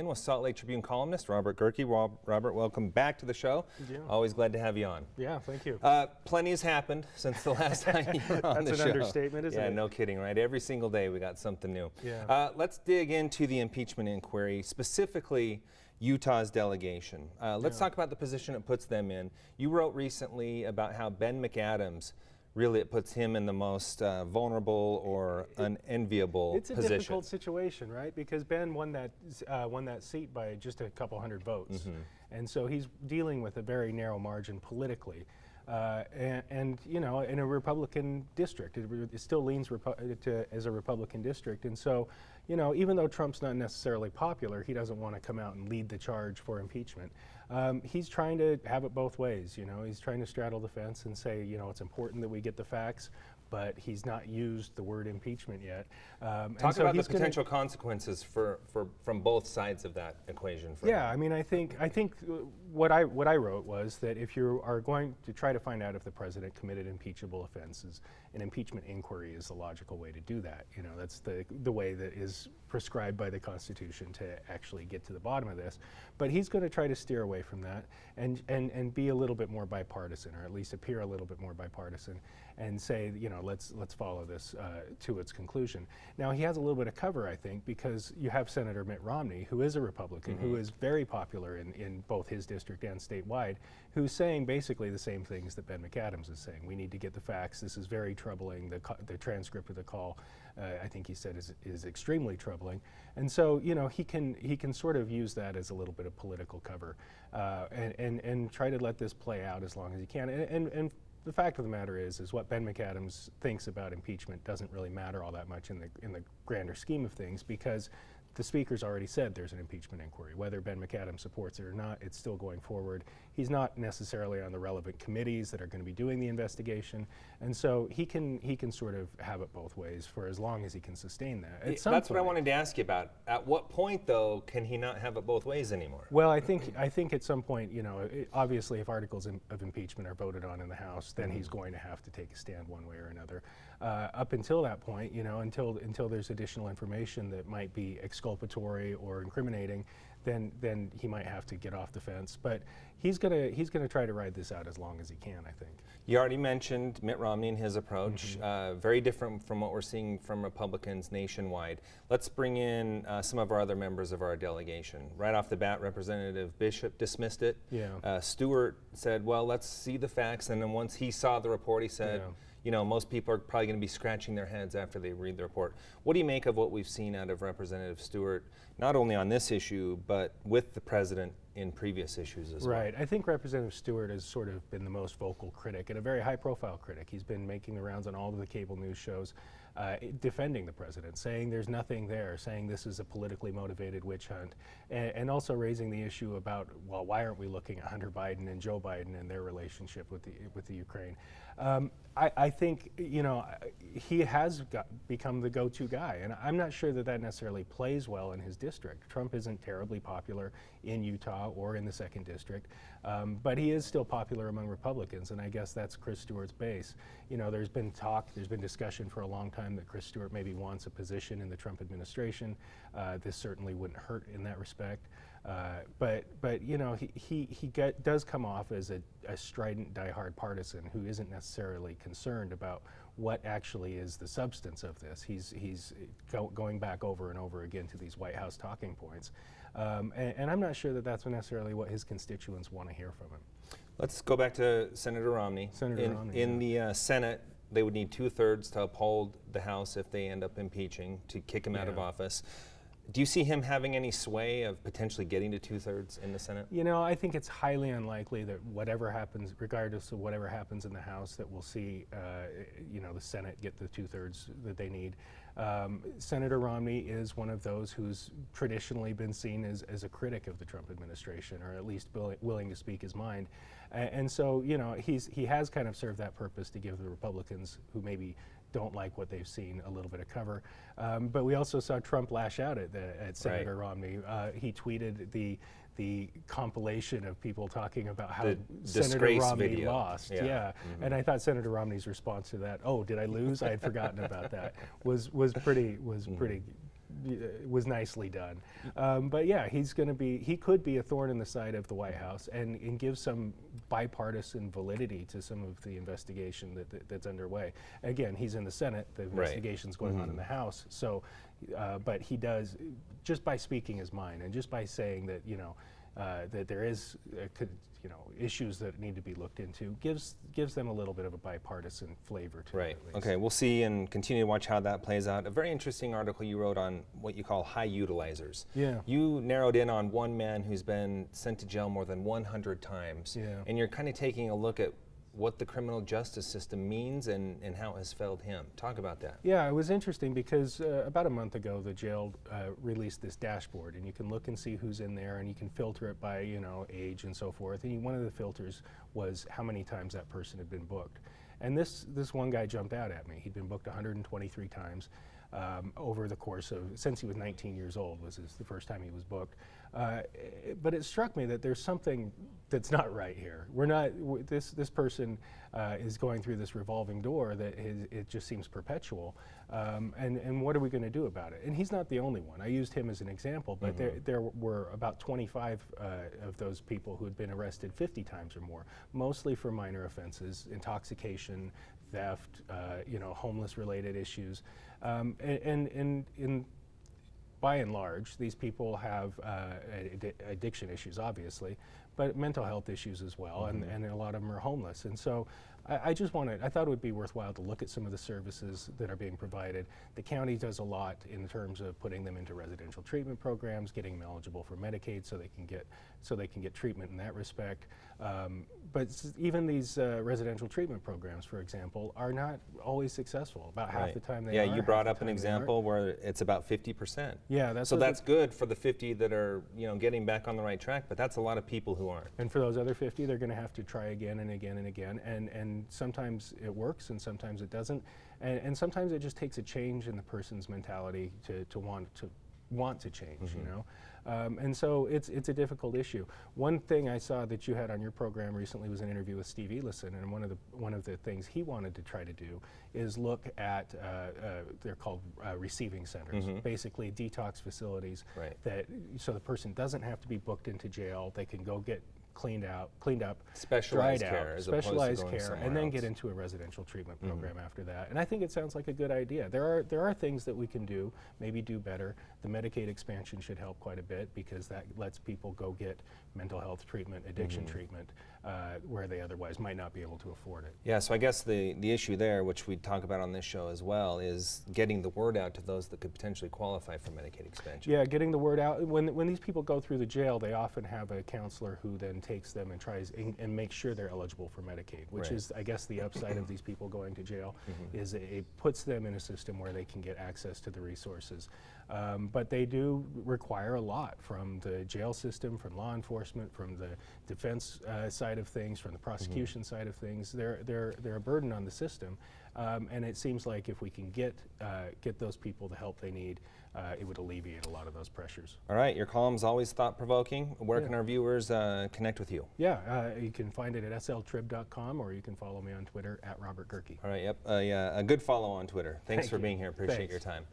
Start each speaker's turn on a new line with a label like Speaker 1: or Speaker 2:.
Speaker 1: in with Salt Lake Tribune columnist Robert Gerke. Robert, welcome back to the show.
Speaker 2: Yeah.
Speaker 1: Always glad to have you on.
Speaker 2: Yeah, thank you.
Speaker 1: Plenty has happened since the last time you were on the show.
Speaker 2: That's an understatement, isn't it?
Speaker 1: Yeah, no kidding, right? Every single day we got something new.
Speaker 2: Yeah.
Speaker 1: Let's dig into the impeachment inquiry, specifically Utah's delegation. Let's talk about the position it puts them in. You wrote recently about how Ben McAdams, really it puts him in the most vulnerable or unenviable position.
Speaker 2: It's a difficult situation, right? Because Ben won that seat by just a couple hundred votes.
Speaker 1: Mm-hmm.
Speaker 2: And so he's dealing with a very narrow margin politically. And you know, in a Republican district, it still leans as a Republican district. And so, you know, even though Trump's not necessarily popular, he doesn't want to come out and lead the charge for impeachment. He's trying to have it both ways. You know, he's trying to straddle the fence and say, you know, it's important that we get the facts, but he's not used the word impeachment yet.
Speaker 1: Talk about the potential consequences from both sides of that equation.
Speaker 2: Yeah, I mean, I think what I wrote was that if you are going to try to find out if the president committed impeachable offenses, an impeachment inquiry is the logical way to do that. You know, that's the way that is prescribed by the Constitution to actually get to the bottom of this. But he's going to try to steer away from that and be a little bit more bipartisan, or at least appear a little bit more bipartisan, and say, you know, let's follow this to its conclusion. Now, he has a little bit of cover, I think, because you have Senator Mitt Romney, who is a Republican,
Speaker 1: mm-hmm.
Speaker 2: who is very popular in both his district and statewide, who's saying basically the same things that Ben McAdams is saying. We need to get the facts. This is very troubling. The transcript of the call, I think he said, is extremely troubling. And so, you know, he can sort of use that as a little bit of political cover and try to let this play out as long as he can. And the fact of the matter is what Ben McAdams thinks about impeachment doesn't really matter all that much in the grander scheme of things, because the Speaker's already said there's an impeachment inquiry. Whether Ben McAdams supports it or not, it's still going forward. He's not necessarily on the relevant committees that are going to be doing the investigation, and so he can sort of have it both ways for as long as he can sustain that.
Speaker 1: That's what I wanted to ask you about. At what point, though, can he not have it both ways anymore?
Speaker 2: Well, I think at some point, you know, obviously if articles of impeachment are voted on in the House, then he's going to have to take a stand one way or another. Up until that point, you know, until there's additional information that might be exculpatory or incriminating, then he might have to get off the fence. But he's gonna try to ride this out as long as he can, I think.
Speaker 1: You already mentioned Mitt Romney and his approach,
Speaker 2: Mm-hmm.
Speaker 1: very different from what we're seeing from Republicans nationwide. Let's bring in some of our other members of our delegation. Right off the bat, Representative Bishop dismissed it.
Speaker 2: Yeah.
Speaker 1: Stewart said, well, let's see the facts, and then once he saw the report, he said,
Speaker 2: Yeah.
Speaker 1: you know, most people are probably going to be scratching their heads after they read the report. What do you make of what we've seen out of Representative Stewart, not only on this issue, but with the president in previous issues as well?
Speaker 2: Right. I think Representative Stewart has sort of been the most vocal critic, and a very high-profile critic. He's been making the rounds on all of the cable news shows, defending the president, saying there's nothing there, saying this is a politically motivated witch hunt, and also raising the issue about, well, why aren't we looking at Hunter Biden and Joe Biden and their relationship with the Ukraine? I think, you know, he has become the go-to guy, and I'm not sure that necessarily plays well in his district. Trump isn't terribly popular in Utah or in the 2nd District, but he is still popular among Republicans, and I guess that's Chris Stewart's base. You know, there's been discussion for a long time that Chris Stewart maybe wants a position in the Trump administration. This certainly wouldn't hurt in that respect. But you know, he does come off as a strident, diehard partisan who isn't necessarily concerned about what actually is the substance of this. He's going back over and over again to these White House talking points, and I'm not sure that that's necessarily what his constituents want to hear from him.
Speaker 1: Let's go back to Senator Romney. In the Senate, they would need 2/3 to uphold the House if they end up impeaching, to kick him out of office. Do you see him having any sway of potentially getting to 2/3 in the Senate? You
Speaker 2: know, I think it's highly unlikely that whatever happens, regardless of whatever happens in the House, that we'll see, you know, the Senate get the 2/3 that they need. Senator Romney is one of those who's traditionally been seen as a critic of the Trump administration, or at least willing to speak his mind. And so, you know, he has kind of served that purpose to give the Republicans who maybe don't like what they've seen a little bit of cover. But we also saw Trump lash out at Senator Romney. He tweeted the compilation of people talking about how Senator Romney lost. Yeah. And I thought Senator Romney's response to that, "Oh, did I lose? I had forgotten about that," was pretty was nicely done. But yeah, he could be a thorn in the side of the White House and give some bipartisan validity to some of the investigation that's underway. Again, he's in the Senate, the investigation's going on in the House, so, but he does, just by speaking his mind and just by saying that, that there is, issues that need to be looked into, gives them a little bit of a bipartisan flavor to it.
Speaker 1: Okay, we'll see and continue to watch how that plays out. A very interesting article you wrote on what you call high utilizers.
Speaker 2: Yeah.
Speaker 1: You narrowed in on one man who's been sent to jail more than 100 times.
Speaker 2: Yeah.
Speaker 1: And you're kind of taking a look at what the criminal justice system means and how it has failed him. Talk about that.
Speaker 2: Yeah, it was interesting because about a month ago the jail released this dashboard, and you can look and see who's in there, and you can filter it by age and so forth. And one of the filters was how many times that person had been booked. And this one guy jumped out at me. He'd been booked 123 times over the course of, since he was 19 years old was the first time he was booked. But it struck me that there's something that's not right here. This person is going through this revolving door that it just seems perpetual. And what are we going to do about it? And he's not the only one. I used him as an example, but there were about 25 of those people who had been arrested 50 times or more, mostly for minor offenses, intoxication, theft, homeless-related issues. By and large, these people have addiction issues, obviously, but mental health issues as well, and a lot of them are homeless. And so I thought it would be worthwhile to look at some of the services that are being provided. The county does a lot in terms of putting them into residential treatment programs, getting them eligible for Medicaid so they can get treatment in that respect. But even these residential treatment programs, for example, are not always successful. About half the time they are.
Speaker 1: Yeah, you brought up an example where it's about 50%.
Speaker 2: Yeah,
Speaker 1: that's good for the 50 that are getting back on the right track, but that's a lot of people who aren't.
Speaker 2: And for those other 50, they're going to have to try again and again and again. And sometimes it works, and sometimes it doesn't. And sometimes it just takes a change in the person's mentality to want to change. And so it's a difficult issue. One thing I saw that you had on your program recently was an interview with Steve Elison, and one of the things he wanted to try to do is look at they're called receiving centers, basically detox facilities so the person doesn't have to be booked into jail. They can go get cleaned up,
Speaker 1: specialized
Speaker 2: dried
Speaker 1: care,
Speaker 2: out, specialized care, and then
Speaker 1: else.
Speaker 2: get into a residential treatment program after that. And I think it sounds like a good idea. There are things that we can do, maybe do better. The Medicaid expansion should help quite a bit because that lets people go get mental health treatment, addiction treatment, where they otherwise might not be able to afford it.
Speaker 1: Yeah, so I guess the issue there, which we talk about on this show as well, is getting the word out to those that could potentially qualify for Medicaid expansion.
Speaker 2: Yeah, getting the word out. When these people go through the jail, they often have a counselor who then takes them and tries and makes sure they're eligible for Medicaid, which is, I guess, the upside of these people going to jail, is it puts them in a system where they can get access to the resources. But they do require a lot from the jail system, from law enforcement, from the defense side of things, from the prosecution side of things. They're a burden on the system, and it seems like if we can get those people the help they need, it would alleviate a lot of those pressures.
Speaker 1: All right, your column's always thought-provoking. Where can our viewers connect with you?
Speaker 2: Yeah, you can find it at sltrib.com, or you can follow me on Twitter at Robert Gerke.
Speaker 1: All right, yep, a good follow on Twitter. Thanks for being here. Appreciate your time.